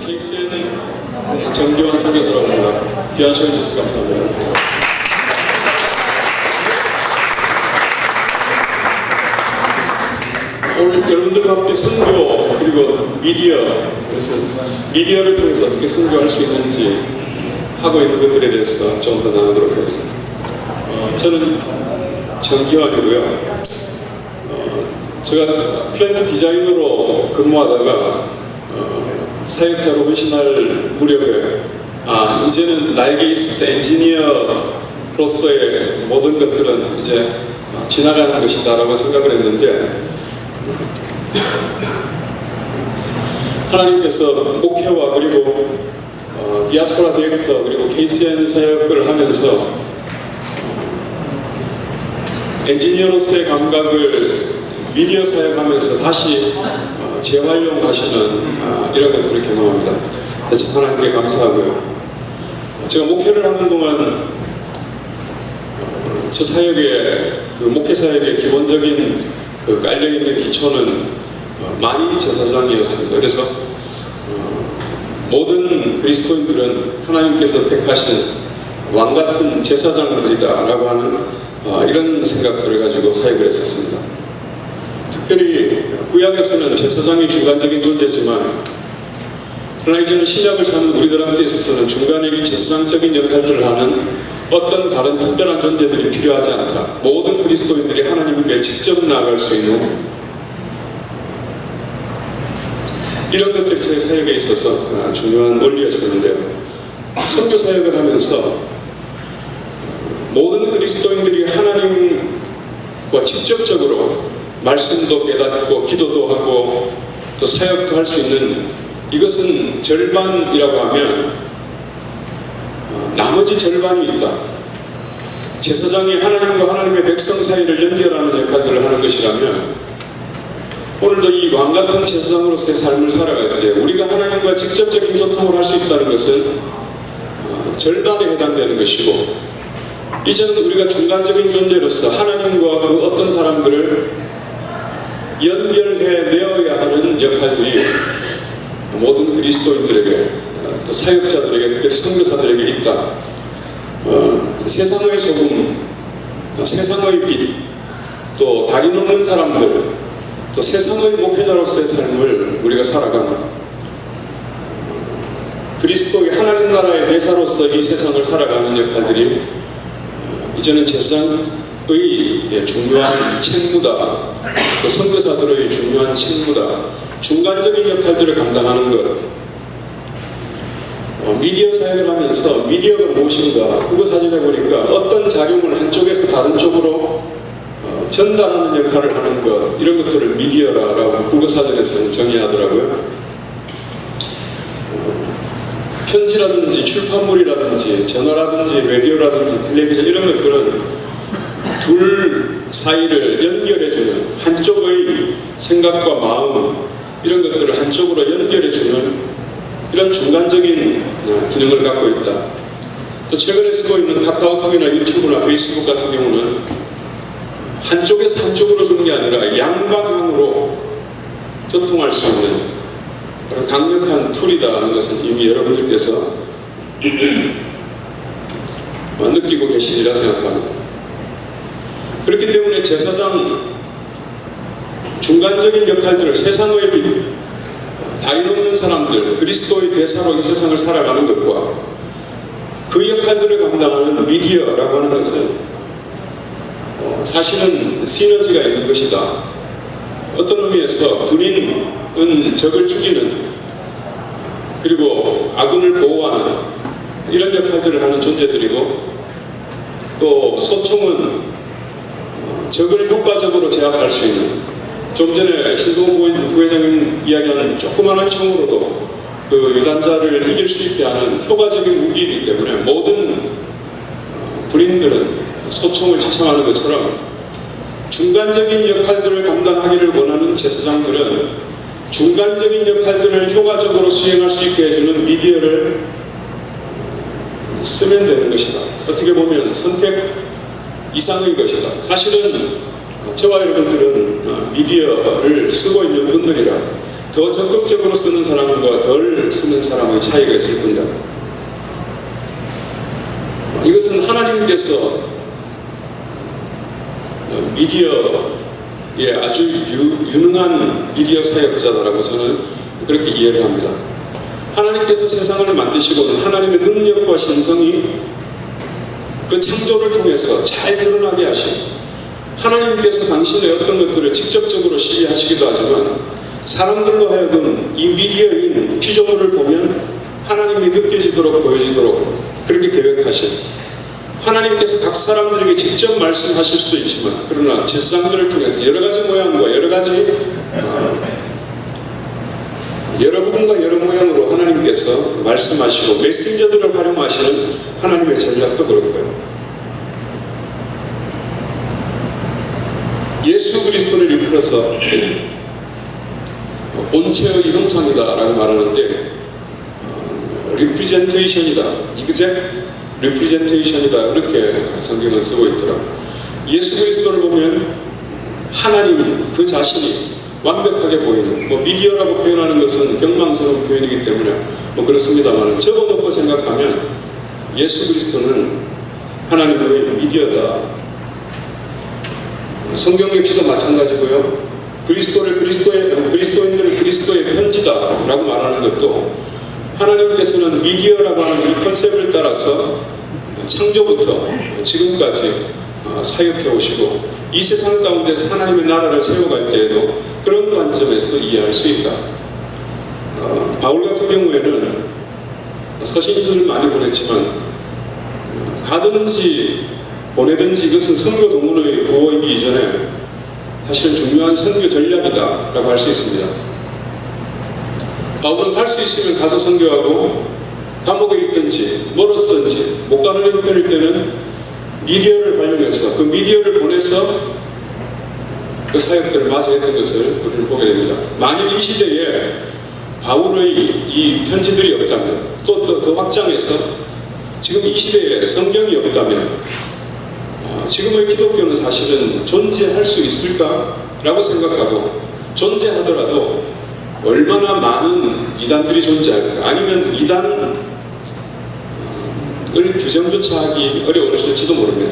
KCN 정기환 선교사라고 합니다. 귀한 시간 주셔서 감사합니다. 오늘 여러분들과 함께 선교 그리고 미디어, 그래서 미디어를 통해서 어떻게 선교할 수 있는지 하고 있는 것들에 대해서 좀 더 나누도록 하겠습니다. 저는 정기환이고요. 제가 플랜트 디자이너로 근무하다가 사역자로 헌신할 무렵에 이제는 나에게 있어서 엔지니어로서의 모든 것들은 이제 지나가는 것이다 라고 생각을 했는데, 하나님께서 목회와 그리고 디아스포라 디렉터 그리고 KCN 사역을 하면서 엔지니어로서의 감각을 미디어 사역하면서 다시 재활용하시는 이런 것들을 경험합니다. 참 하나님께 감사하고요. 제가 목회를 하는 동안 저 사역의 목회 사역의 기본적인 깔려있는 기초는 만인 제사장이었습니다. 그래서 모든 그리스도인들은 하나님께서 택하신 왕같은 제사장들이다 라고 하는 이런 생각들을 가지고 사역을 했었습니다. 특별히 구약에서는 제사장이 중간적인 존재지만, 그러나 이제는 신약을 사는 우리들한테 있어서는 중간에 제사장적인 역할들을 하는 어떤 다른 특별한 존재들이 필요하지 않다. 모든 그리스도인들이 하나님께 직접 나아갈 수 있는 이런 것들이 제 사역에 있어서 중요한 원리였었는데요. 선교 사역을 하면서 모든 그리스도인들이 하나님과 직접적으로 말씀도 깨닫고 기도도 하고 또 사역도 할 수 있는, 이것은 절반이라고 하면 나머지 절반이 있다. 제사장이 하나님과 하나님의 백성 사이를 연결하는 역할들을 하는 것이라면, 오늘도 이 왕같은 제사장으로서의 삶을 살아갈 때 우리가 하나님과 직접적인 소통을 할 수 있다는 것은 절반에 해당되는 것이고, 이제는 우리가 중간적인 존재로서 하나님과 그 어떤 사람들을 연결해 내어야 하는 역할들이 모든 그리스도인들에게, 또 사역자들에게, 특별히 선교사들에게 있다. 세상의 소금, 세상의 빛, 또 다리 놓는 사람들, 또 세상의 목회자로서의 삶을 우리가 살아가는, 그리스도의 하나님 나라의 대사로서 이 세상을 살아가는 역할들이 이제는 제사장의 중요한 책무다. 또 선교사들의 중요한 책무다. 중간적인 역할들을 감당하는 것. 미디어 사역을 하면서 미디어가 무엇인가 국어사전에 보니까 어떤 작용을 한쪽에서 다른 쪽으로 전달하는 역할을 하는 것, 이런 것들을 미디어라고 국어사전에서는 정의하더라고요. 편지라든지 출판물이라든지 전화라든지 라디오라든지 텔레비전, 이런 것들은 둘 사이를 연결해주는, 한쪽의 생각과 마음, 이런 것들을 한쪽으로 연결해주는 이런 중간적인 기능을 갖고 있다. 또 최근에 쓰고 있는 카카오톡이나 유튜브나 페이스북 같은 경우는 한쪽에서 한쪽으로 주는 게 아니라 양방향으로 소통할 수 있는 그런 강력한 툴이다라는 것은 이미 여러분들께서 느끼고 계시리라 생각합니다. 그렇기 때문에 제사장 중간적인 역할들을, 세상의 빛, 다리 놓는 사람들, 그리스도의 대사로 이 세상을 살아가는 것과 그 역할들을 감당하는 미디어라고 하는 것은 사실은 시너지가 있는 것이다. 어떤 의미에서 군인은 적을 죽이는, 그리고 아군을 보호하는 이런 역할들을 하는 존재들이고, 또 소총은 적을 효과적으로 제압할 수 있는, 좀 전에 신성호 부회장님 이야기한 조그마한 총으로도 그 유단자를 이길 수 있게 하는 효과적인 무기이기 때문에 모든 군인들은 소총을 지참하는 것처럼 중간적인 역할들을 감당하기를 원하는 제사장들은 중간적인 역할들을 효과적으로 수행할 수 있게 해주는 미디어를 쓰면 되는 것이다. 어떻게 보면 선택 이상의 것이다. 사실은 저와 여러분들은 미디어를 쓰고 있는 분들이라 더 적극적으로 쓰는 사람과 덜 쓰는 사람의 차이가 있을 뿐이다. 이것은 하나님께서 미디어의 아주 유능한 미디어 사역자다라고 저는 그렇게 이해를 합니다. 하나님께서 세상을 만드시고는 하나님의 능력과 신성이 그 창조를 통해서 잘 드러나게 하신, 하나님께서 당신의 어떤 것들을 직접적으로 시비하시기도 하지만 사람들로 하여금 이 미디어인 피조물을 보면 하나님이 느껴지도록 보여지도록 그렇게 계획하신, 하나님께서 각 사람들에게 직접 말씀하실 수도 있지만 그러나 질상들을 통해서 여러 가지 모양과 여러 가지 여러 부분과 여러 모양으로 하나님께서 말씀하시고 메신저들을 활용하시는 하나님의 전략도 그렇고요. 예수 그리스도를 이끌어서 본체의 형상이다라고 말하는데 representation이다, exact representation이다, 이렇게 성경을 쓰고 있더라고요. 예수 그리스도를 보면 하나님 그 자신이 완벽하게 보이는, 미디어라고 표현하는 것은 경망스러운 표현이기 때문에 그렇습니다만 접어놓고 생각하면 예수 그리스도는 하나님의 미디어다. 성경 역시도 마찬가지고요. 그리스도인들을 그리스도의 편지다라고 말하는 것도 하나님께서는 미디어라고 하는 이 컨셉을 따라서 창조부터 지금까지 사역해 오시고 이 세상 가운데서 하나님의 나라를 세워갈 때에도 그런 관점에서도 이해할 수 있다. 바울 같은 경우에는 서신서를 많이 보냈지만 가든지 보내든지 이것은 선교 동문의 부호이기 이전에 사실은 중요한 선교 전략이다라고 할 수 있습니다. 바울은 갈 수 있으면 가서 선교하고 감옥에 있든지 멀었든지 못 가는 형편일 때는 미디어를 활용해서 그 미디어를 보내서 그 사역들을 맞이했던 것을 우리는 보게 됩니다. 만일 이 시대에 바울의 이 편지들이 없다면 또 더 확장해서 지금 이 시대에 성경이 없다면 지금의 기독교는 사실은 존재할 수 있을까라고 생각하고 존재하더라도 얼마나 많은 이단들이 존재할까, 아니면 이단을 규정조차 하기 어려울지도 모릅니다.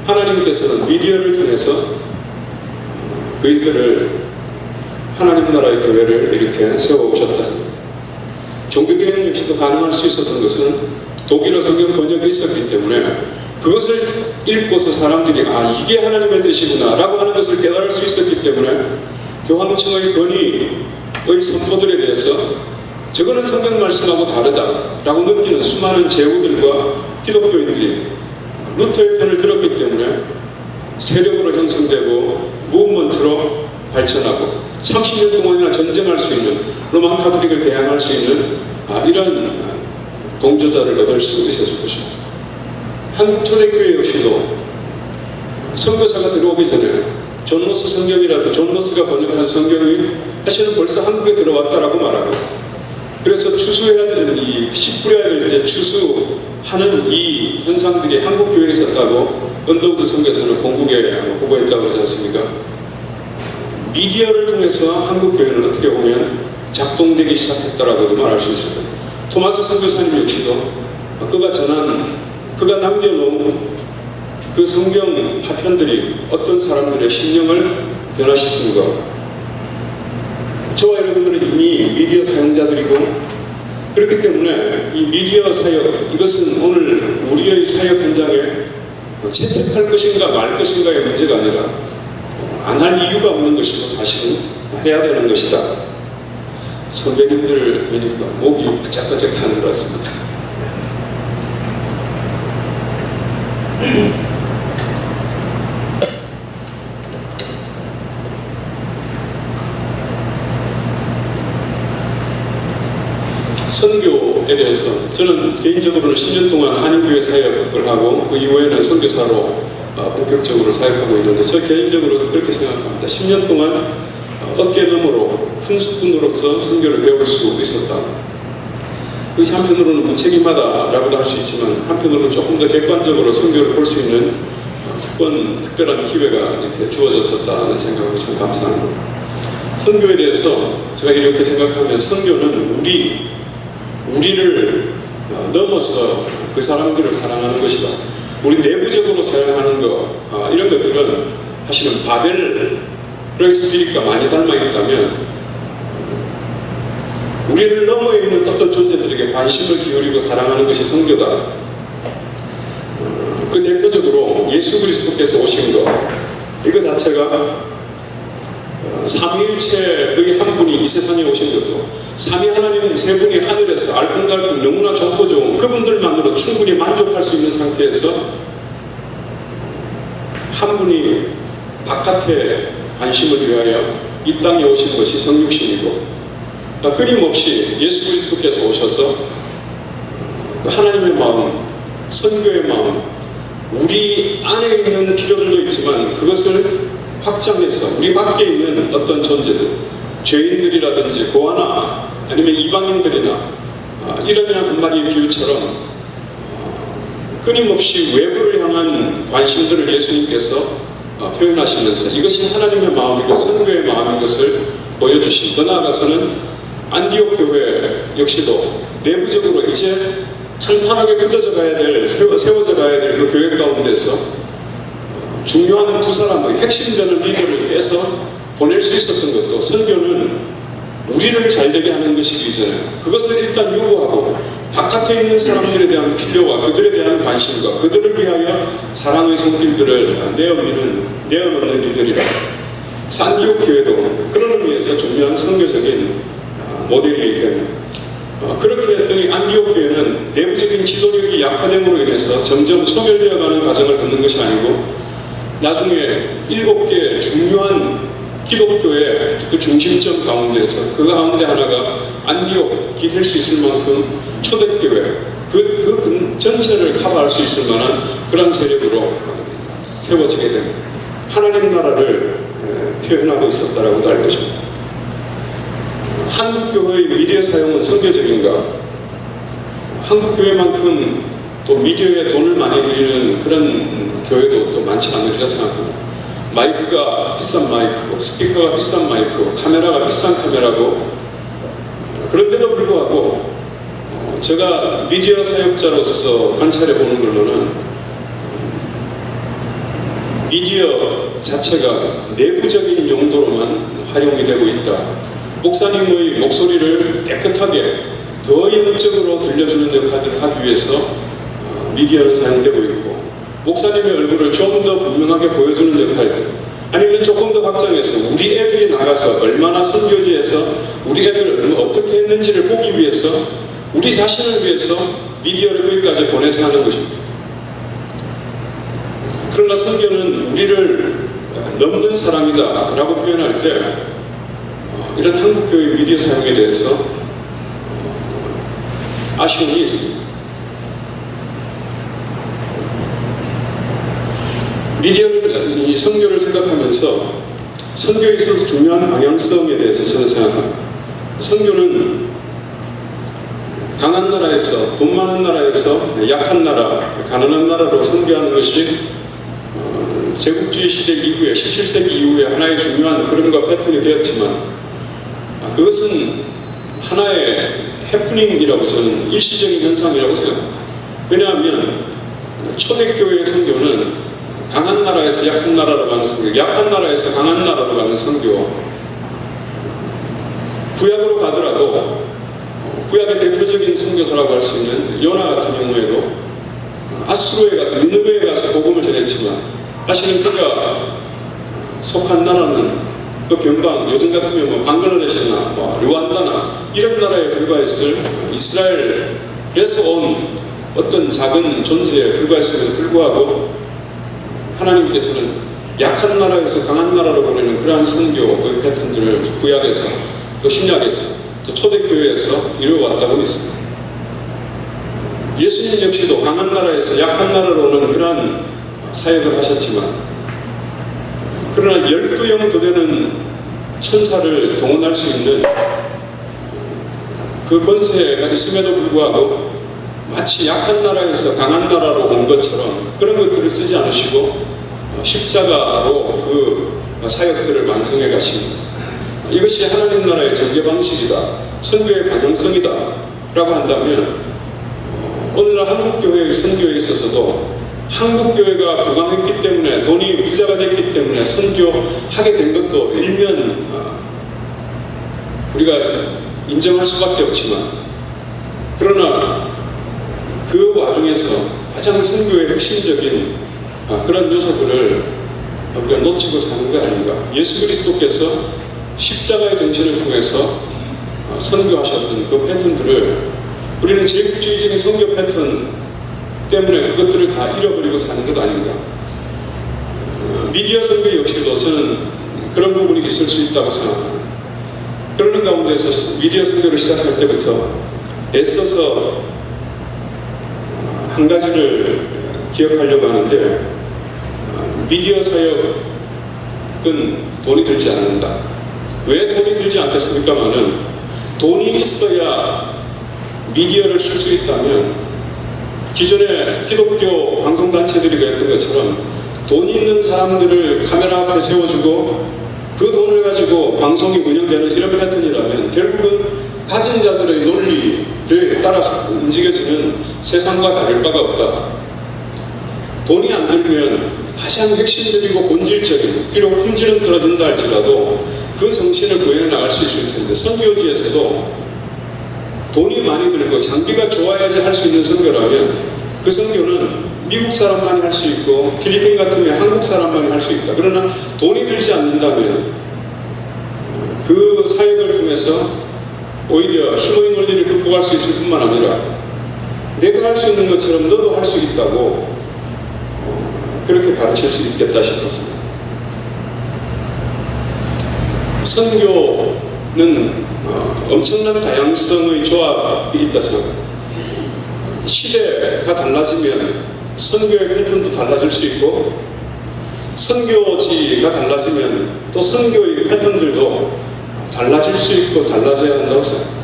하나님께서는 미디어를 통해서 그들을 하나님 나라의 교회를 이렇게 세워오셨다. 종교개혁 역시도 가능할 수 있었던 것은 독일어 성경 번역이 있었기 때문에 그것을 읽고서 사람들이 이게 하나님의 뜻이구나 라고 하는 것을 깨달을 수 있었기 때문에 교황청의 권위의 선포들에 대해서 저거는 성경 말씀하고 다르다라고 느끼는 수많은 제후들과 기독교인들이 루터의 편을 들었기 때문에 세력으로 형성되고 무브먼트로 발전하고 30년 동안이나 전쟁할 수 있는, 로만 카톨릭을 대항할 수 있는 이런 동조자를 얻을 수 있었을 것입니다. 한국 초대교회 역시도 선교사가 들어오기 전에 존 로스 성경이라도 존 로스가 번역한 성경이 사실은 벌써 한국에 들어왔다라고 말하고, 그래서 추수해야 되는 씨 뿌려야 될 때 추수하는 이 현상들이 한국 교회에 있었다고 언더우드 선교사는 본국에 보고했다고 그러지 않습니까? 미디어를 통해서 한국 교회는 어떻게 보면 작동되기 시작했다라고도 말할 수 있을 겁니다. 토마스 선교사님 역시도 그가 남겨놓은 그 성경 파편들이 어떤 사람들의 심령을 변화시키는 것, 저와 여러분들은 이미 미디어 사용자들이고 그렇기 때문에 이 미디어 사역, 이것은 오늘 우리의 사역 현장에 채택할 것인가 말 것인가의 문제가 아니라 안 할 이유가 없는 것이고 사실은 해야 되는 것이다. 선배님들 뵈니까 목이 바짝바짝 타는 것 같습니다. 선교에 대해서 저는 개인적으로는 10년 동안 한인교회 사역을 하고 그 이후에는 선교사로 본격적으로 사역하고 있는데, 저 개인적으로 그렇게 생각합니다. 10년 동안 어깨너머로 훈수꾼으로서 선교를 배울 수 있었다. 그것이 한편으로는 무책임하다라고도 할 수 있지만 한편으로는 조금 더 객관적으로 선교를 볼 수 있는 특별한 기회가 이렇게 주어졌었다는 생각을 참 감사합니다. 선교에 대해서 제가 이렇게 생각하면 선교는 우리를 넘어서 그 사람들을 사랑하는 것이다. 우리 내부적으로 사랑하는 것, 이런 것들은 사실은 바벨의 스피릿과 많이 닮아 있다면 우리를 넘어 있는 어떤 존재들에게 관심을 기울이고 사랑하는 것이 선교다. 그 대표적으로 예수 그리스도께서 오신 것, 이거 자체가 삼위일체의 한 분이 이 세상에 오신 것도, 삼위 하나님 세 분이 하늘에서 알콩달콩 너무나 좋고 좋은 그분들만으로 충분히 만족할 수 있는 상태에서 한 분이 바깥에 관심을 위하여 이 땅에 오신 것이 성육신이고, 끊임없이 예수 그리스도께서 오셔서 그 하나님의 마음, 선교의 마음, 우리 안에 있는 필요들도 있지만 그것을 확장해서 우리 밖에 있는 어떤 존재들, 죄인들이라든지 고아나 아니면 이방인들이나 이런 한 마리의 비유처럼 끊임없이 외부를 향한 관심들을 예수님께서 표현하시면서 이것이 하나님의 마음이고 선교의 마음인 것을 보여주신, 더 나아가서는 안디옥 교회 역시도 내부적으로 이제 탄탄하게 굳어져 가야 될, 세워져 가야 될 그 교회 가운데서 중요한 두 사람의 핵심되는 리더를 떼서 보낼 수 있었던 것도, 선교는 우리를 잘되게 하는 것이기 전에 그것을 일단 요구하고 바깥에 있는 사람들에 대한 필요와 그들에 대한 관심과 그들을 위하여 사랑의 손길들을 내어놓는 리더리라. 안디옥 교회도 그런 의미에서 중요한 선교적인 모델이기 때문에 그렇게 했더니 안디옥 교회는 내부적인 지도력이 약화됨으로 인해서 점점 소멸되어가는 과정을 걷는 것이 아니고 나중에 7개 중요한 기독교의 그 중심점 가운데서 그 가운데 하나가 안디옥이 될 수 있을 만큼 초대교회 그 전체를 커버할 수 있을 만한 그런 세력으로 세워지게 된 하나님 나라를 표현하고 있었다라고도 알 것입니다. 한국교회의 미디어 사용은 선교적인가? 한국교회만큼 또 미디어에 돈을 많이 들이는 그런 교회도 또 많지 않으리라 생각합니다. 마이크가 비싼 마이크고, 스피커가 비싼 마이크고, 카메라가 비싼 카메라고, 그런데도 불구하고 제가 미디어 사역자로서 관찰해 보는 걸로는 미디어 자체가 내부적인 용도로만 활용이 되고 있다. 목사님의 목소리를 깨끗하게 더 영적으로 들려주는 역할들을 하기 위해서 미디어는 사용되고 있고, 목사님의 얼굴을 좀 더 분명하게 보여주는 역할들, 아니면 조금 더 확장해서 우리 애들이 나가서 얼마나 선교지에서 우리 애들 어떻게 했는지를 보기 위해서, 우리 자신을 위해서 미디어를 거기까지 보내서 하는 것입니다. 그러나 선교는 우리를 넘는 사람이다 라고 표현할 때 이런 한국교회 미디어 사용에 대해서 아쉬움이 있습니다. 미디어를, 이 선교를 생각하면서 선교에 있어서 중요한 방향성에 대해서 저는 생각합니다. 선교는 강한 나라에서, 돈 많은 나라에서 약한 나라, 가난한 나라로 선교하는 것이 제국주의 시대 이후에, 17세기 이후에 하나의 중요한 흐름과 패턴이 되었지만 그것은 하나의 해프닝이라고, 저는 일시적인 현상이라고 생각합니다. 왜냐하면 초대교회의 선교는 강한 나라에서 약한 나라로 가는 선교, 약한 나라에서 강한 나라로 가는 선교, 구약으로 가더라도 구약의 대표적인 선교사라고 할 수 있는 요나 같은 경우에도 아수르에 가서, 니느웨에 가서 복음을 전했지만 사실은 그가 속한 나라는 그 변방, 요즘 같으면 뭐 방글라데시나 르완다나 이런 나라에 불과했을 이스라엘에서 온 어떤 작은 존재에 불과했음에도 불구하고 하나님께서는 약한 나라에서 강한 나라로 보내는 그러한 선교의 패턴들을 구약에서 또 신약에서 또 초대교회에서 이루어왔다고 믿습니다. 예수님 역시도 강한 나라에서 약한 나라로 오는 그러한 사역을 하셨지만, 그러나 12영 더 되는 천사를 동원할 수 있는 그 권세가 있음에도 불구하고 마치 약한 나라에서 강한 나라로 온 것처럼 그런 것들을 쓰지 않으시고 십자가로 그 사역들을 완성해 가십니다. 이것이 하나님 나라의 전개 방식이다, 선교의 방향성이다 라고 한다면 오늘날 한국교회의 선교에 있어서도 한국교회가 부강했기 때문에, 돈이 부자가 됐기 때문에 선교하게 된 것도 일면 우리가 인정할 수밖에 없지만, 그러나 그 와중에서 가장 선교의 핵심적인 그런 요소들을 우리가 놓치고 사는 게 아닌가. 예수 그리스도께서 십자가의 정신을 통해서 선교하셨던 그 패턴들을 우리는 제국주의적인 선교 패턴 때문에 그것들을 다 잃어버리고 사는 것 아닌가. 미디어 선교 역시도 저는 그런 부분이 있을 수 있다고 생각합니다. 그러는 가운데서 미디어 선교를 시작할 때부터 애써서 한 가지를 기억하려고 하는데, 미디어 사역은 돈이 들지 않는다. 왜 돈이 들지 않겠습니까마는, 돈이 있어야 미디어를 쓸 수 있다면 기존의 기독교 방송단체들이 그랬던 것처럼 돈 있는 사람들을 카메라 앞에 세워주고 그 돈을 가지고 방송이 운영되는 이런 패턴이라면 결국은 가진 자들의 논리를 따라서 움직여지는 세상과 다를 바가 없다. 돈이 안 들면 가장 핵심적이고 본질적인, 비록 품질은 떨어진다 할지라도 그 정신을 구현해 나갈 수 있을 텐데, 선교지에서도 돈이 많이 들고 장비가 좋아야지 할 수 있는 선교라면 그 선교는 미국 사람만이 할 수 있고 필리핀 같으면 한국 사람만이 할 수 있다. 그러나 돈이 들지 않는다면 그 사역을 통해서 오히려 힘의 논리를 극복할 수 있을 뿐만 아니라 내가 할 수 있는 것처럼 너도 할 수 있다고 그렇게 가르칠 수 있겠다 싶었습니다. 선교는 엄청난 다양성의 조합이 있다 생각합니다. 시대가 달라지면 선교의 패턴도 달라질 수 있고, 선교지가 달라지면 또 선교의 패턴들도 달라질 수 있고 달라져야 한다고 생각합니다.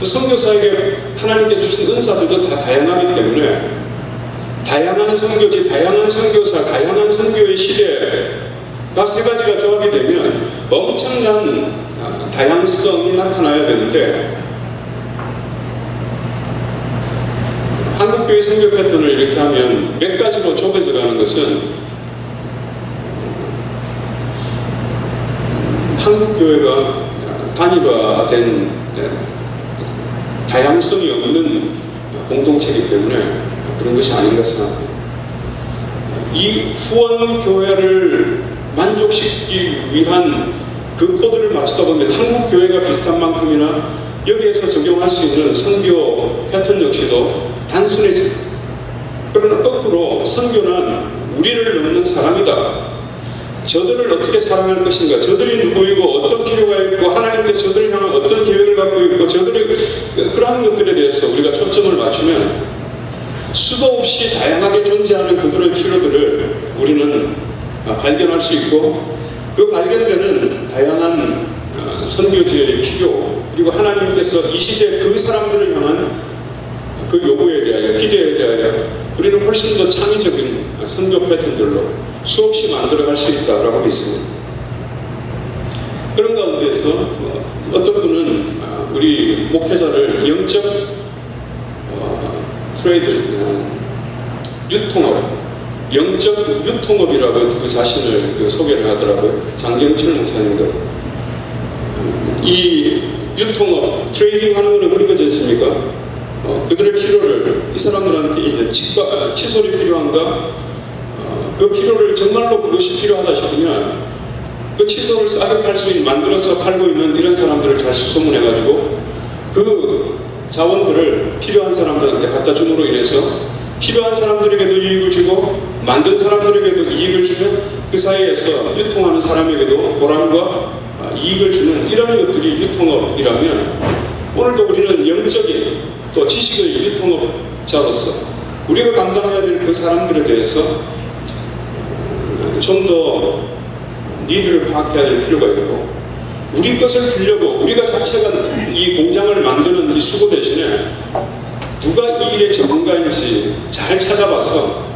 또 선교 사역에 하나님께 주신 은사들도 다 다양하기 때문에 다양한 선교지, 다양한 선교사, 다양한 선교의 시대가 세 가지가 조합이 되면 엄청난 다양성이 나타나야 되는데, 한국교회 선교 패턴을 이렇게 하면 몇 가지로 좁아져 가는 것은, 한국교회가 단일화된 다양성이 없는 공동체이기 때문에 그런 것이 아닌가 생각합니다. 이 후원교회를 만족시키기 위한 그 코드를 맞추다 보면 한국교회가 비슷한 만큼이나 여기에서 적용할 수 있는 선교 패턴 역시도 단순해집니다. 그러나 거꾸로 선교는 우리를 넘는 사랑이다. 저들을 어떻게 사랑할 것인가, 저들이 누구이고 어떤 필요가 있고 하나님께서 저들을 향한 어떤 계획을 갖고 있고 저들의 그러한 것들에 대해서 우리가 초점을 맞추면 수도 없이 다양하게 존재하는 그들의 필요들을 우리는 발견할 수 있고, 그 발견되는 다양한 선교지의 필요, 그리고 하나님께서 이 시대 그 사람들을 향한 그 요구에 대하여, 기대에 대하여 우리는 훨씬 더 창의적인 선교 패턴들로 수없이 만들어갈 수 있다고 믿습니다. 그런 가운데서 어떤 분은 우리 목회자를 영적 트레이드, 유통업, 영적 유통업이라고 그 자신을 소개를 하더라고요. 장경철 목사님들. 이 유통업, 트레이딩 하는 거는 그런 거지 않습니까? 그들의 필요를, 이 사람들한테 있는 칫솔이 필요한가? 그 필요를 정말로 그것이 필요하다 싶으면 그 칫솔을 싸게 팔 수 있는, 만들어서 팔고 있는 이런 사람들을 잘 수소문해가지고 그 자원들을 필요한 사람들한테 갖다 줌으로 인해서 필요한 사람들에게도 이익을 주고 만든 사람들에게도 이익을 주면 그 사이에서 유통하는 사람에게도 보람과 이익을 주는 이런 것들이 유통업이라면, 오늘도 우리는 영적인 또 지식의 유통업자로서 우리가 감당해야 될 그 사람들에 대해서 좀 더 니들을 파악해야 될 필요가 있고, 우리 것을 주려고 우리가 자체가 이 공장을 만드는 이 수고 대신에 누가 이 일의 전문가인지 잘 찾아봐서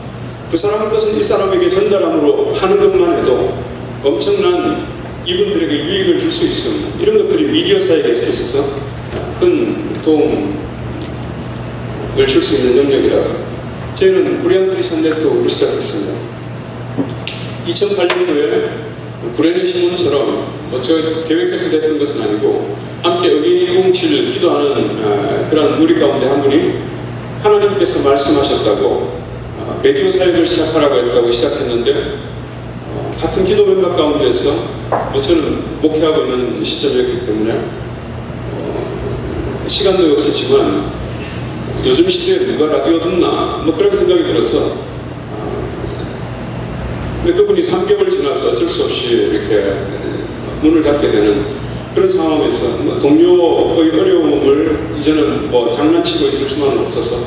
그 사람 것을 이 사람에게 전달함으로 하는 것만 해도 엄청난 이분들에게 유익을 줄 수 있음, 이런 것들이 미디어 사역에 있어서 큰 도움을 줄 수 있는 영역이라서 저희는 코리안 크리스천 네트워크로 시작했습니다. 2008년도에 구레네 신문처럼 저 계획해서 됐던 것은 아니고 함께 어게인 107 기도하는 그런 무리 가운데 한 분이 하나님께서 말씀하셨다고 라디오 사역을 시작하라고 했다고 시작했는데 같은 기도 멤버 가운데서 저는 목회하고 있는 시점이었기 때문에 시간도 없었지만 요즘 시대에 누가 라디오 듣나 뭐 그런 생각이 들어서 근데 그분이 3개월 지나서 어쩔 수 없이 이렇게 문을 닫게 되는 그런 상황에서 동료의 어려움을 이제는 장난치고 있을 수만은 없어서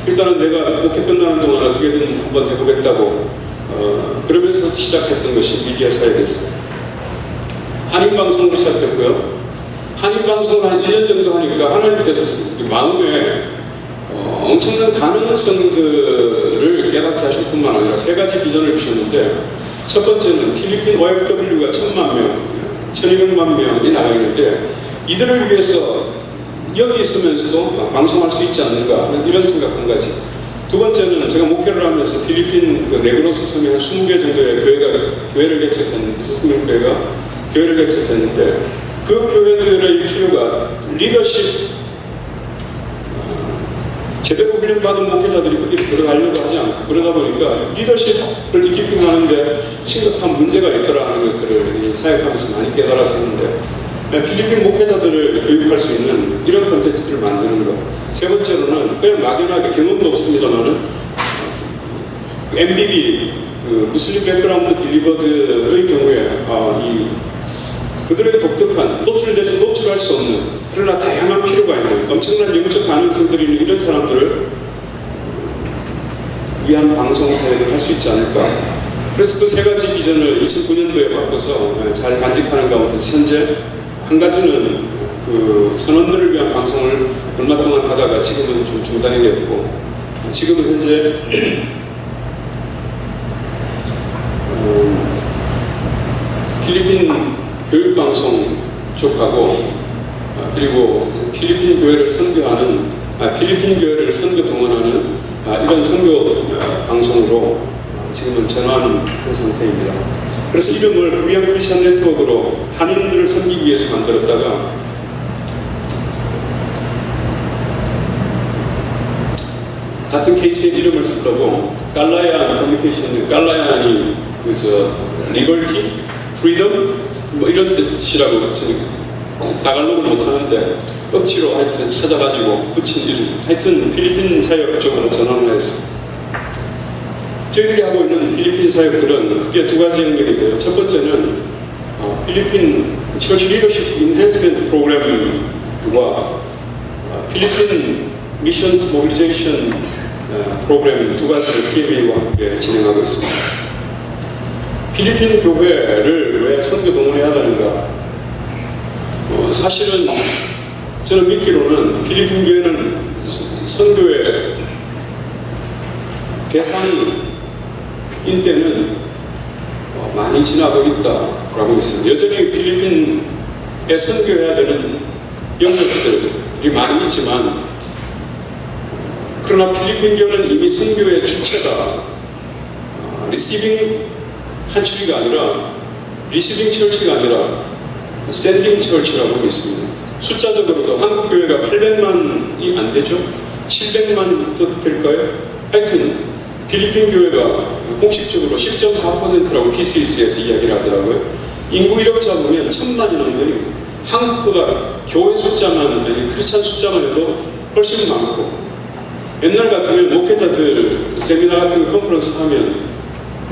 일단은 내가 목회 끝나는 동안 어떻게든 한번 해보겠다고 그러면서 시작했던 것이 미디어 사역이었습니다. 한인방송으로 시작했고요. 한인방송을 한 1년 정도 하니까 하나님께서 마음에 엄청난 가능성들을 깨닫게 하실 뿐만 아니라 3가지 비전을 주셨는데 첫 번째는 필리핀 OFW가 1000만 명, 1200만 명이 나가 있는데 이들을 위해서 여기 있으면서도 방송할 수 있지 않는가 하는 이런 생각 한 가지. 두 번째는 제가 목회를 하면서 필리핀 네그로스 섬에 한 20개 정도의 교회를 개척했는데, 스승명교회가 교회를 개척했는데 그 교회들의 필요가 리더십, 제대로 훈련받은 목회자들이 거기 들어가려고 하지 않고 그러다 보니까 리더십을 이기핑하는데 심각한 문제가 있더라 하는 것들을 사역하면서 많이 깨달았었는데 필리핀 목회자들을 교육할 수 있는 이런 콘텐츠들을 만드는 것. 세 번째로는 그냥 막연하게 경험도 없습니다만은 MBB 무슬림 백그라운드 빌리버드의 경우에 그들의 독특한 노출할 수 없는 그러나 다양한 필요가 있는 엄청난 영적 가능성들이 있는 이런 사람들을 위한 방송 사역을 할 수 있지 않을까. 그래서 그 3가지 비전을 2009년도에 바꿔서 잘 간직하는 가운데 현재 한 가지는 그 선원들을 위한 방송을 얼마 동안 하다가 지금은 좀 중단이 됐고 지금은 현재 필리핀 교육방송 쪽하고 그리고 필리핀 교회를 선교 동원하는 이런 선교 방송으로 지금은 전환한 상태입니다. 그래서 이름을 코리안 크리스천 네트워크로 한인들을 섬기기 위해서 만들었다가 같은 케이스의 이름을 쓰려고 깔라얀 커뮤니케이션, 깔라얀이 리버티, 프리덤 뭐 이런 뜻이라고 저는 다갈록을 못하는데 억지로 하여튼 찾아가지고 붙인 이름, 하여튼 필리핀 사역 쪽으로 전환을 했습니다. 저희들이 하고 있는 필리핀 사역들은 크게 2가지 영역인데요. 첫 번째는 필리핀 처치 리더십 인핸스먼트 프로그램과 필리핀 미션스 모빌리제이션 프로그램 2가지를 PMA와 함께 진행하고 있습니다. 필리핀 교회를 왜 선교 동원해야 되는가? 사실은 저는 믿기로는 필리핀 교회는 선교의 대상인 때는 많이 지나고 있다라고 있습니다. 여전히 필리핀에 선교해야 되는 영역들이 많이 있지만 그러나 필리핀 교회는 이미 선교의 주체가 리시빙 칸츄리가 아니라 리시빙 처치가 아니라 샌딩 처치라고 믿습니다. 숫자적으로도 한국 교회가 800만이 안 되죠? 700만 더 될까요? 하여튼 필리핀 교회가 공식적으로 10.4%라고 PCS에서 이야기를 하더라고요. 인구 1억 잡으면 1000만이 넘더니 한국보다 교회 숫자만, 크리스찬 숫자만 해도 훨씬 많고 옛날 같으면 목회자들 세미나 같은 거 컨퍼런스 하면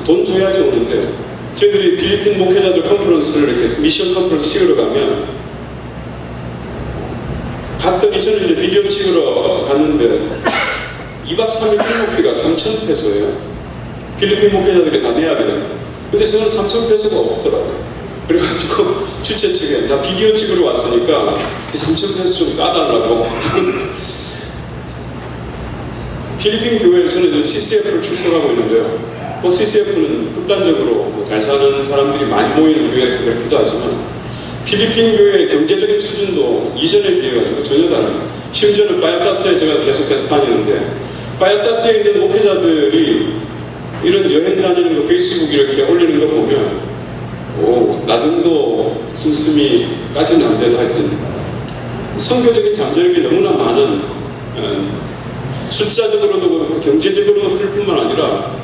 돈 줘야지 오는데 저희들이 필리핀 목회자들 컨퍼런스를 이렇게 미션 컨퍼런스 찍으러 가면 갔더니 저는 이제 비디오 찍으러 갔는데 2박 3일 등록비가 3,000페소예요. 필리핀 목회자들이 다 내야 되는. 근데 저는 3,000페소가 없더라고요. 그래가지고 주최 측에 나 비디오 찍으러 왔으니까 이 3,000페소 좀 까달라고. 필리핀 교회에서는 지금 CCF를 출석하고 있는데요. 뭐 CCF는 극단적으로 뭐잘 사는 사람들이 많이 모이는 교회에서 그렇기도 하지만 필리핀 교회의 경제적인 수준도 이전에 비해 가지고 전혀 다른. 심지어는 바야타스에 제가 계속해서 다니는데 바야타스에 있는 목회자들이 이런 여행 다니는 거 페이스북 이렇게 올리는 거 보면 나 정도 씀씀이까지는 안 돼도 하여튼 선교적인 잠재력이 너무나 많은 숫자적으로도 그렇고 경제적으로도 클 뿐만 아니라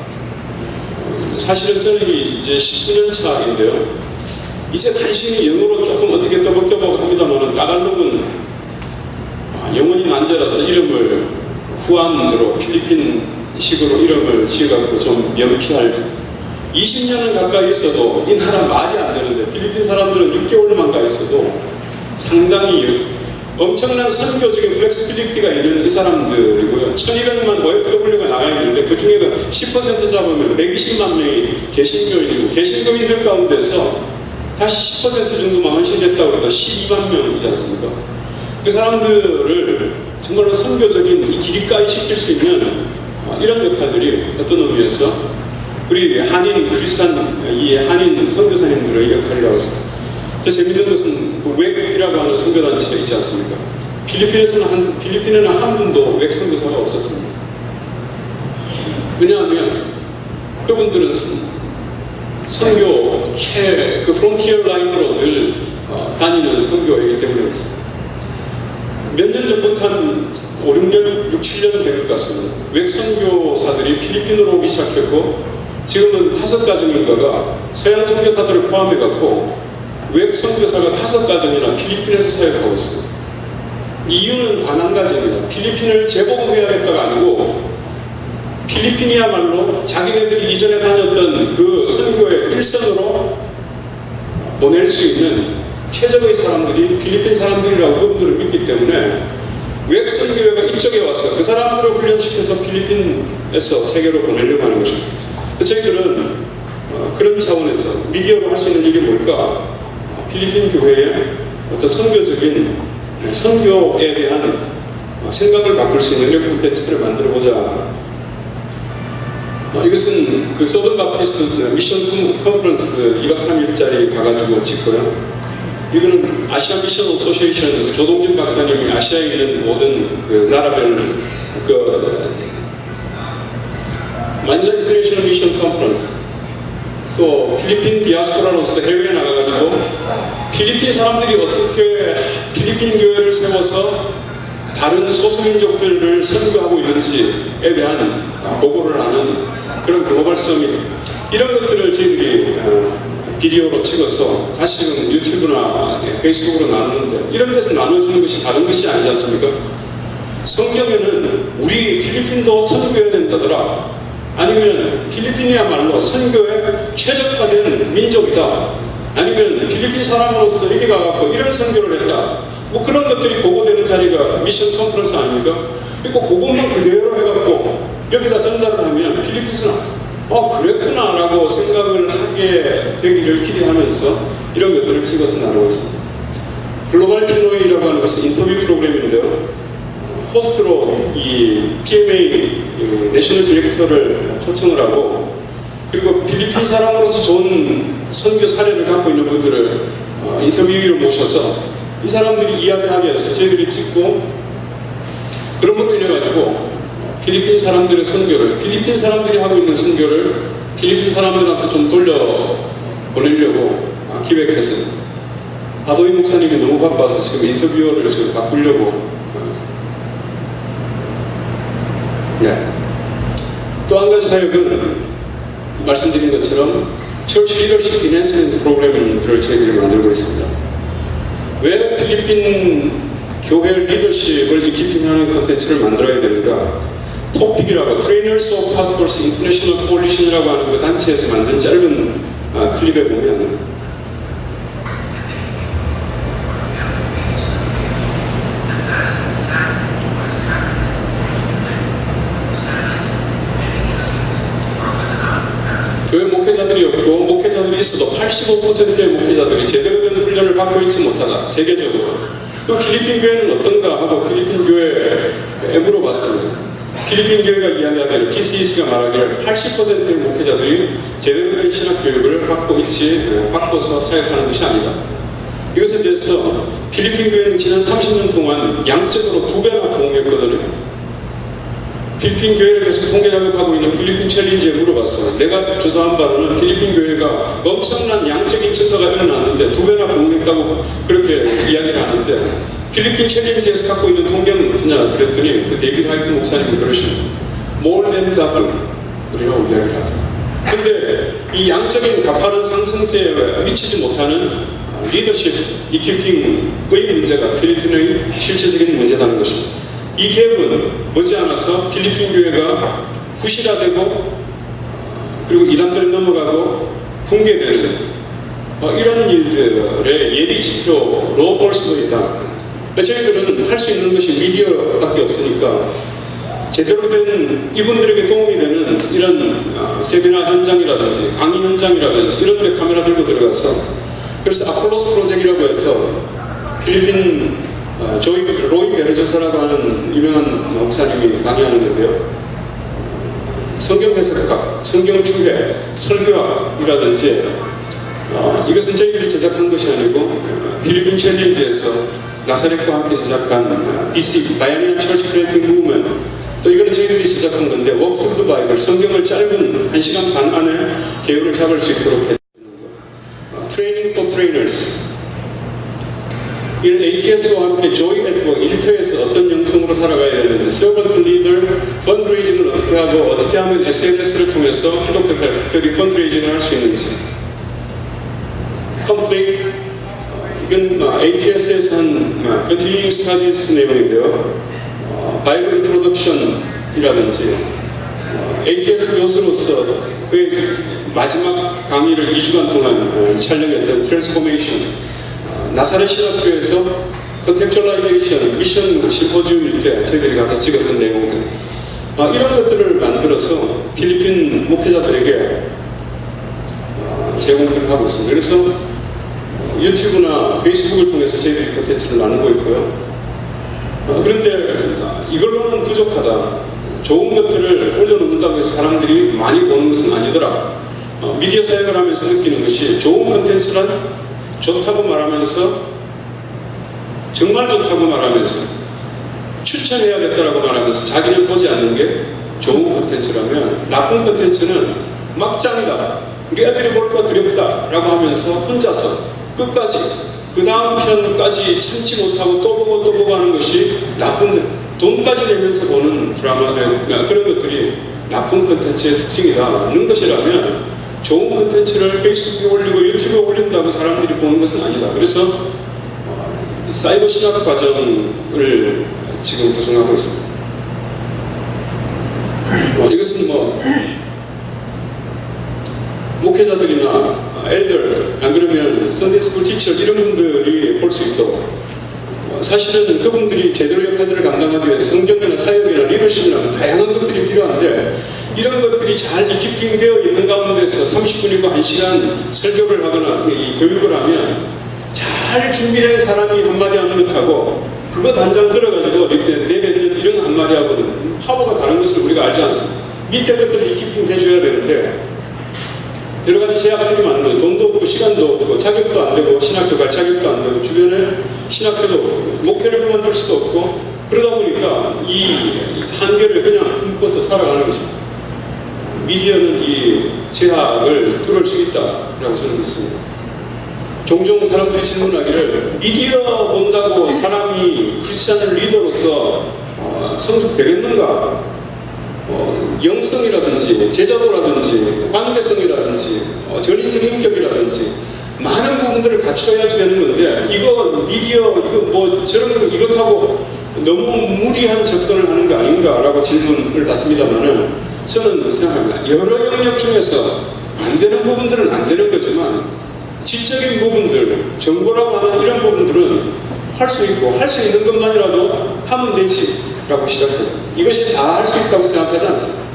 사실은 저는 이제 19년 차인데요. 이제 간신히 영어로 조금 어떻게 떠벅떠벅 합니다만은 따갈록은 영원히 난자라서 이름을 후안으로 필리핀식으로 이름을 지어갖고 좀 명피할 20년은 가까이 있어도 이 나라 말이 안 되는데 필리핀 사람들은 6개월만 가 있어도 상당히 엄청난 선교적인 플렉스빌리티가 있는 이 사람들이고요. 1200만 OFW가 나가 있는데 그 중에 10% 잡으면 120만 명이 개신교인이고 개신교인들 가운데서 다시 10% 정도만 헌신했다고 해도 12만 명이지 않습니까? 그 사람들을 정말로 선교적인 이 길이까지 시킬 수 있는 이런 역할들이 어떤 의미에서 우리 한인 크리스찬 이 한인 선교사님들의 역할이라고 합니다. 재밌는 것은 그 웩이라고 하는 선교단체가 있지 않습니까? 필리핀에는 한 분도 웩 선교사가 없었습니다. 왜냐하면 그분들은 선교 그 프론티어 라인으로 늘 다니는 선교이기 때문에 그렇습니다. 몇 년 전부터 한 5, 6년, 6, 7년 된 것 같습니다. 웩 선교사들이 필리핀으로 오기 시작했고 지금은 5가정인가가 서양 선교사들을 포함해갖고 웩 선교사가 5가정이나 필리핀에서 사역하고 있습니다. 이유는 단 한 가지입니다. 필리핀을 재복음해야겠다가 아니고 필리핀이야말로 자기네들이 이전에 다녔던 그 선교의 일선으로 보낼 수 있는 최적의 사람들이 필리핀 사람들이라고 그분들을 믿기 때문에 웩 선교회가 이쪽에 와서 그 사람들을 훈련시켜서 필리핀에서 세계로 보내려고 하는 것입니다. 저희들은 그런 차원에서 미디어로 할 수 있는 일이 뭘까? 필리핀 교회의 어떤 선교적인 선교에 대한 생각을 바꿀 수 있는 이런 콘텐츠들을 만들어보자. 이것은 그 서던 바티스트 미션 컨퍼런스 2박 3일짜리 가가지고 찍고요. 이거는 아시아 미션 어소시에이션 조동진 박사님이 아시아에 있는 모든 그 나라별 마닐라 인터내셔널 미션 컨퍼런스 또 필리핀 디아스포라로서 해외에 나가가지고 필리핀 사람들이 어떻게 필리핀 교회를 세워서 다른 소수민족들을 선교하고 있는지에 대한 보고를 하는 그런 글로벌 서밋 이런 것들을 저희들이 비디오로 찍어서 다시 지금 유튜브나 페이스북으로 나누는데 이런 데서 나눠주는 것이 다른 것이 아니지 않습니까? 성경에는 우리 필리핀도 선교해야 된다더라 아니면 필리핀이야말로 선교에 최적화된 민족이다 아니면 필리핀 사람으로서 이렇게 가갖고 이런 선교를 했다 뭐 그런 것들이 보고되는 자리가 미션 컨퍼런스 아닙니까? 그러니까 그것만 그대로 해갖고 여기다 전달을 하면 필리핀 사람 그랬구나 라고 생각을 하게 되기를 기대하면서 이런 것들을 찍어서 나누고 있습니다. 글로벌 피노이라고 하는 것은 인터뷰 프로그램인데요. 호스트로 이 PMA 내셔널 디렉터를 초청을 하고 그리고 필리핀 사람으로서 좋은 선교 사례를 갖고 있는 분들을 인터뷰로 모셔서 이 사람들이 이야기하게 해서 저희들이 찍고 그럼으로 인해 가지고 필리핀 사람들의 선교를 필리핀 사람들이 하고 있는 선교를 필리핀 사람들한테 좀 돌려 보내려고 기획했습니다. 아도이 목사님이 너무 바빠서 지금 인터뷰어를 지금 바꾸려고 또 한 가지 사역은 말씀드린 것처럼 철치 리더십 인핸스먼트 프로그램들을 저희들이 만들고 있습니다. 왜 필리핀 교회 리더십을 이키핑하는 컨텐츠를 만들어야 되는가? 토픽이라고 Trainers of Pastors International Coalition이라고 하는 그 단체에서 만든 짧은 클립에 보면 교회 목회자들이 없고 목회자들이 있어도 85%의 목회자들이 제대로 된 훈련을 받고 있지 못하다. 세계적으로. 그럼 필리핀 교회는 어떤가 하고 필리핀 교회에 물어봤습니다. 필리핀 교회가 이야기하기를 PCEC가 말하기를 80%의 목회자들이 제대로 된 신학 교육을 바꿔서 사역하는 것이 아니다. 이것에 대해서 필리핀 교회는 지난 30년 동안 양적으로 2배나 부흥했거든요. 필리핀 교회를 계속 통계 작업하고 있는 필리핀 챌린지에 물어봤어. 내가 조사한 바로는 필리핀 교회가 엄청난 양적인 증가가 일어났는데 2배나 부흥했다고 그렇게 이야기를 하는데, 필리핀 챌린지에서 갖고 있는 통계는 그냥 그랬더니 그 데이비드 화이트 목사님이 그러시는 more than double이라고 이야기를 하더라고요. 근데 이 양적인 가파른 상승세에 미치지 못하는 리더십, 이키핑의 문제가 필리핀의 실제적인 문제라는 것입니다. 이 갭은 머지않아서 필리핀 교회가 후실화되고 그리고 이단들을 넘어가고 붕괴되는 이런 일들의 예비 지표로 볼 수도 있다. 저희들은 할 수 있는 것이 미디어밖에 없으니까 제대로 된 이분들에게 도움이 되는 이런 세미나 현장이라든지 강의 현장이라든지 이런 데 카메라 들고 들어가서, 그래서 아폴로스 프로젝트라고 해서 필리핀 로이 베르조사라고 하는 유명한 목사님이 강의하는 건데요. 성경 해석학, 성경 주해, 설교학이라든지 이것은 저희들이 제작한 것이 아니고 필리핀 챌린지에서 나사렛과 함께 제작한 BC, 바이애니언 철치 플랜팅 무브먼트, 또 이거는 저희들이 제작한 건데 Walk Through the Bible, 성경을 짧은 1시간 반 안에 개요를 잡을 수 있도록 해주는 거. Training for Trainers, 이런 ATS와 함께 조이 네트워크 1터에서 어떤 영성으로 살아가야 되는데, Servant Leader, 펀드레이징을 어떻게 하고 어떻게 하면 SNS를 통해서 기독교사를 특별히 펀드레이징을 할 수 있는지, Complete, 이건 ATS에서 한 Continuing Studies 내용인데요. 바이블 인트로덕션이라든지 ATS 교수로서 그의 마지막 강의를 2주간 동안 촬영했던 트랜스포메이션, 나사렛 신학교에서 컨텍츄얼라이제이션 미션 심포지움일 때 저희들이 가서 찍었던 내용들, 이런 것들을 만들어서 필리핀 목회자들에게 제공들을 하고 있습니다. 그래서 유튜브나 페이스북을 통해서 저희들이 콘텐츠를 나누고 있고요. 그런데 이걸로는 부족하다. 좋은 것들을 올려놓는다고 해서 사람들이 많이 보는 것은 아니더라. 미디어 사역을 하면서 느끼는 것이, 좋은 콘텐츠란 좋다고 말하면서, 정말 좋다고 말하면서, 추천해야겠다라고 말하면서 자기를 보지 않는 게 좋은 콘텐츠라면, 나쁜 콘텐츠는 막장이다, 우리 애들이 볼 거 두렵다 라고 하면서 혼자서 끝까지 그 다음 편까지 참지 못하고 또 보고 하는 것이 나쁜, 돈까지 내면서 보는 드라마, 그런 것들이 나쁜 콘텐츠의 특징이다는 것이라면, 좋은 콘텐츠를 페이스북에 올리고 유튜브에 올린다고 사람들이 보는 것은 아니다. 그래서 사이버 신학 과정을 지금 구성하고 있습니다. 이것은 목회자들이나 엘더, 안 그러면 선데이스쿨 티처 이런 분들이 볼 수 있도록, 사실은 그분들이 제대로 역할들을 감당하기 위해서 성경이나 사역이나 리더십이나 다양한 것들이 필요한데, 이런 것들이 잘 이키핑되어 있는 가운데서 30분이고 1시간 설교를 하거나 이 교육을 하면 잘 준비된 사람이 한마디 하는 것하고 그거 단장 들어가지고 내뱉는 이런 한마디하고는 파워가 다른 것을 우리가 알지 않습니까? 밑에 것들을 이키핑 해줘야 되는데 여러 가지 제약들이 많은 거예요. 돈도 없고 시간도 없고 자격도 안 되고 신학교 갈 자격도 안 되고 주변에 신학교도 없고 목회를 그만둘 수도 없고, 그러다 보니까 이 한계를 그냥 품고서 살아가는 것입니다. 미디어는 이 제약을 뚫을 수 있다라고 저는 믿습니다. 종종 사람들이 질문하기를, 미디어 본다고 사람이 크리스찬 리더로서 성숙되겠는가? 영성이라든지 제자도라든지 관계성이라든지 전인성 인격이라든지 많은 부분들을 갖춰야지 되는 건데, 이거 미디어 저런 이것하고 너무 무리한 접근을 하는 거 아닌가라고 질문을 받습니다만은, 저는 생각합니다. 여러 영역 중에서 안 되는 부분들은 안 되는 거지만 지적인 부분들, 정보라고 하는 이런 부분들은 할 수 있고, 할 수 있는 것만이라도 하면 되지 라고 시작해서 이것이 다 할 수 있다고 생각하지 않습니다.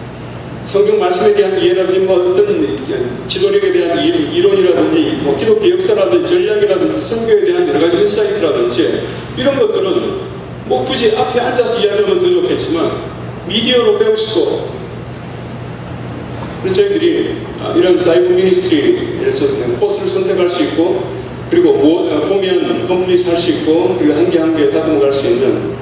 성경 말씀에 대한 이해라든지 어떤 지도력에 대한 이론이라든지 기독교 역사라든지 전략이라든지 선교에 대한 여러 가지 인사이트라든지 이런 것들은 굳이 앞에 앉아서 이야기하면 더 좋겠지만 미디어로 배울 수도. 그래서 저희들이 이런 사이버 미니스트리에서 코스를 선택할 수 있고, 그리고 보면 컴플리트 할 수 있고, 그리고 한 개 한 개 다듬어 갈 수 있는,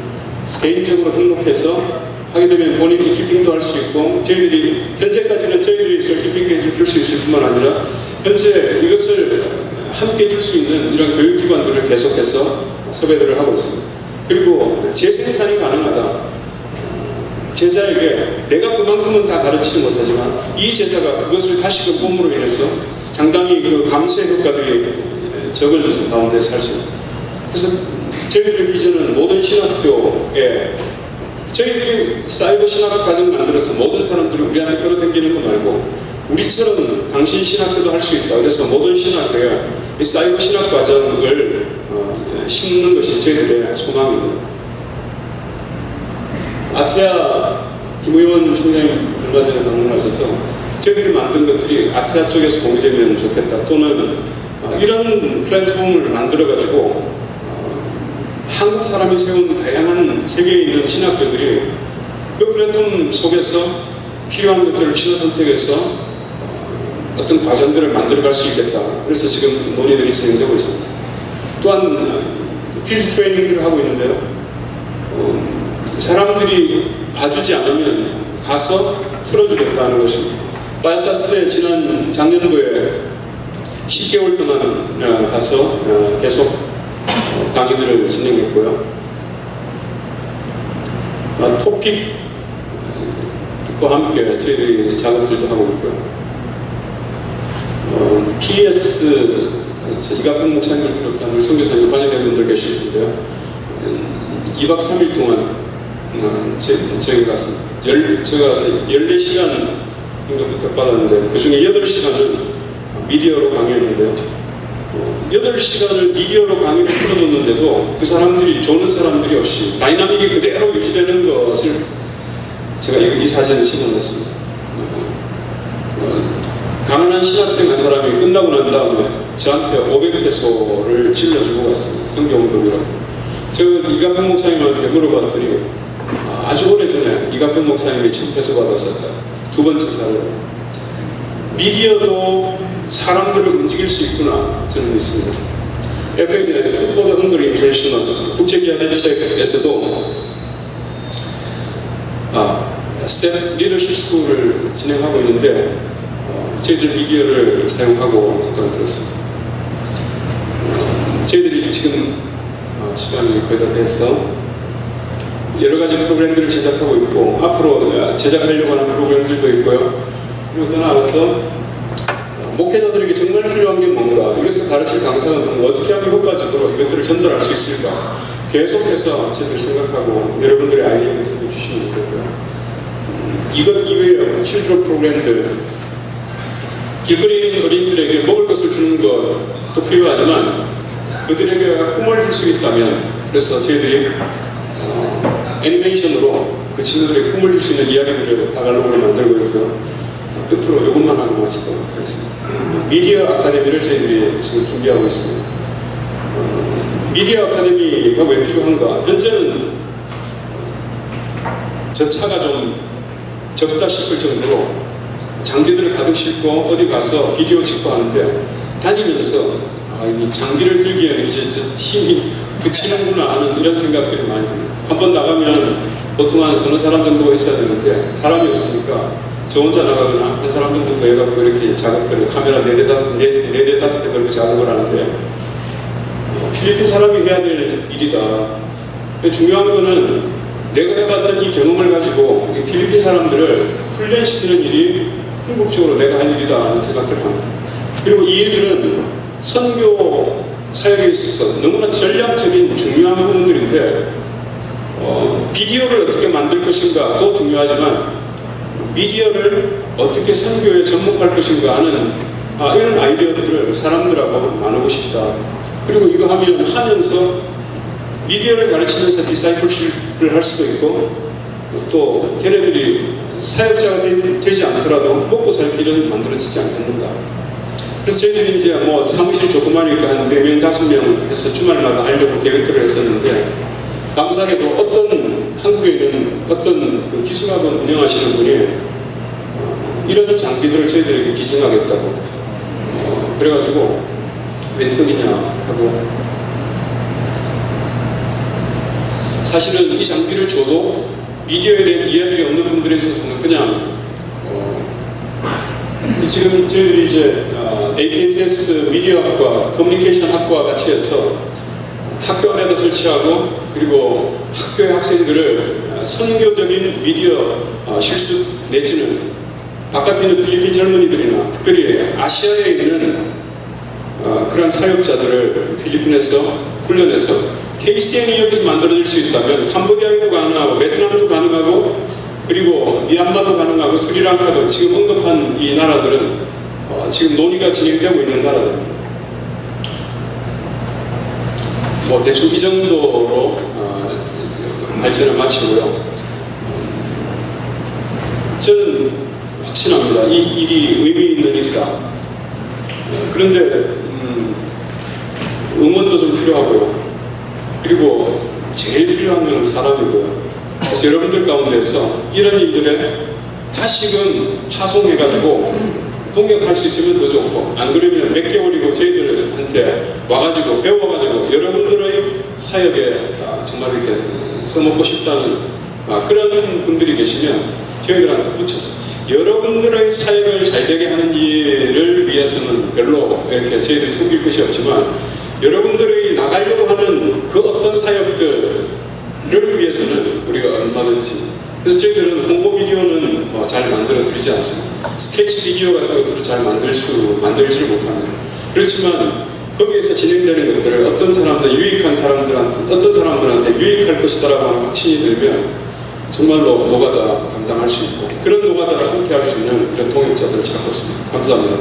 개인적으로 등록해서 하게 되면 본인이 키핑도 할 수 있고, 저희들이 현재까지는 저희들이 서티피케이트를 줄 수 있을 뿐만 아니라 현재 이것을 함께 줄 수 있는 이런 교육기관들을 계속해서 섭외를 하고 있습니다. 그리고 재생산이 가능하다. 제자에게 내가 그만큼은 다 가르치지 못하지만 이 제자가 그것을 다시금 봄으로 인해서 상당히 그 감수의 효과들이 적은 가운데 살 수 있다. 그래서 저희들의 비전은 모든 신학교에 저희들이 사이버 신학 과정 만들어서 모든 사람들이 우리한테 끌어당기는 거 말고 우리처럼 당신 신학교도 할 수 있다. 그래서 모든 신학교에 이 사이버 신학 과정을 심는 것이 저희들의 소망입니다. 아테아 김 의원 총장님 얼마 전에 방문하셔서 저희들이 만든 것들이 아테아 쪽에서 공유되면 좋겠다. 또는 이런 플랫폼을 만들어가지고 한국 사람이 세운 다양한 세계에 있는 신학교들이 그 플랫폼 속에서 필요한 것들을 취사 선택해서 어떤 과정들을 만들어갈 수 있겠다. 그래서 지금 논의들이 진행되고 있습니다. 또한 필드 트레이닝들을 하고 있는데요. 사람들이 봐주지 않으면 가서 틀어주겠다는 것입니다. 바이타스에 지난 작년도에 10개월 동안 가서 계속 강의들을 진행했고요. 토픽과 함께 저희들이 작업들도 하고 있고요. PS 이갑형 목사님을 비롯한 우리 선교사님 관여된 분들 계실 텐데요. 2박 3일 동안 저희가 가서 14시간인가 부탁받았는데 그 중에 8시간은 미디어로 강의했는데요. 8시간을 미디어로 강의를 풀어놓는데도 그 사람들이, 조는 사람들이 없이 다이나믹이 그대로 유지되는 것을 제가 이 사진을 집어넣었습니다. 가난한 신학생 한 사람이 끝나고 난 다음에 저한테 500페소를 질러주고 갔습니다. 성경금이라고. 제가 이갑형 목사님한테 물어봤더니 아주 오래전에 이갑형 목사님이 1000페소 받았었다. 두 번째 사례. 미디어도 사람들을 움직일 수 있구나 저는 믿습니다. FA의 푸드 헝그리 인터내셔널 국제기아대책에서도 스텝 리더십 스쿨을 진행하고 있는데 저희들 미디어를 사용하고 있다고 들었습니다. 저희들이 지금 시간이 거의 다 돼서 여러 가지 프로그램들을 제작하고 있고 앞으로 제작하려고 하는 프로그램들도 있고요. 그리고 더 나아가서 목회자들에게 정말 필요한 게 뭔가, 이것을 가르칠 강사가 뭔가, 어떻게 하면 효과적으로 이것들을 전달할 수 있을까 계속해서 저희들 생각하고 여러분들의 아이디어를 주시면 되고요. 이것 이외에 실드런 프로그램들, 길거리에 있는 어린이들에게 먹을 것을 주는 것도 필요하지만 그들에게 꿈을 줄 수 있다면, 그래서 저희들이 애니메이션으로 그 친구들에게 꿈을 줄 수 있는 이야기들을 다갈로그를 만들고 있고요. 끝으로 이것만 하고 마치도록 하겠습니다. 미디어 아카데미를 저희들이 지금 준비하고 있습니다. 미디어 아카데미가 왜 필요한가? 현재는 저 차가 좀 적다 싶을 정도로 장비들을 가득 싣고 어디 가서 비디오 찍고 하는데 다니면서 이 장비를 들기에는 이제 힘이 붙이는구나 하는 이런 생각들이 많이 듭니다. 한번 나가면 보통 한 서너 사람 정도가 있어야 되는데 사람이 없으니까 저 혼자 나가거나 한 사람 정도 더 해갖고 이렇게 작업들을 카메라 4대5대 걸고 작업을 하는데 필리핀 사람이 해야 될 일이다. 중요한 거는 내가 해봤던 이 경험을 가지고 이 필리핀 사람들을 훈련시키는 일이 궁극적으로 내가 할 일이다 하는 생각들을 합니다. 그리고 이 일들은 선교 사역에 있어서 너무나 전략적인 중요한 부분들인데 비디오를 어떻게 만들 것인가도 중요하지만 미디어를 어떻게 선교에 접목할 것인가 하는 이런 아이디어들을 사람들하고 나누고 싶다. 그리고 이거 하면서 미디어를 가르치면서 디사이플십을 할 수도 있고 또 걔네들이 사역자가 되지 않더라도 먹고 살 길은 만들어지지 않겠는가. 그래서 저희들이 이제 사무실이 조그마하니까 한 4명, 5명 해서 주말마다 하려고 계획들을 했었는데 감사하게도 어떤 한국에 있는 어떤 그 기술학원 운영하시는 분이 이런 장비들을 저희들에게 기증하겠다고 그래가지고 웬 떡이냐 하고, 사실은 이 장비를 줘도 미디어에 대한 이해들이 없는 분들에 있어서는 그냥 지금 저희들이 이제 APTS 미디어학과, 커뮤니케이션 학과와 같이 해서 학교 안에도 설치하고, 그리고 학교의 학생들을 선교적인 미디어 실습 내지는 바깥에 있는 필리핀 젊은이들이나 특별히 아시아에 있는 그런 사역자들을 필리핀에서 훈련해서 KCN이 여기서 만들어질 수 있다면 캄보디아에도 가능하고 베트남도 가능하고 그리고 미얀마도 가능하고 스리랑카도 지금 언급한 이 나라들은 지금 논의가 진행되고 있는 나라들. 뭐 대충 이 정도로 발전을 마치고요. 저는 확신합니다. 이 일이 의미 있는 일이다. 그런데 응원도 좀 필요하고요. 그리고 제일 필요한 건 사람이고요. 그래서 여러분들 가운데서 이런 일들에 다시금 파송해가지고 동역할 수 있으면 더 좋고, 안 그러면 몇 개월이고 저희들한테 와가지고 배워가지고 여러분들의 사역에 정말 이렇게 써먹고 싶다는 그런 분들이 계시면 저희들한테 붙여서 여러분들의 사역을 잘 되게 하는 일을 위해서는 별로 이렇게 저희들이 섬길 것이 없지만 여러분들이 나가려고 하는 그 어떤 사역들을 위해서는 우리가 얼마든지, 그래서 저희들은 홍보 비디오는 잘 만들어 드리지 않습니다. 스케치 비디오 같은 것들을 잘 만들지를 못합니다. 그렇지만 거기에서 진행되는 것들을 어떤 사람들한테 유익할 것이다라고 하는 확신이 들면 정말로 노가다 감당할 수 있고, 그런 노가다를 함께 할 수 있는 이런 동역자들을 찾고 있습니다. 감사합니다.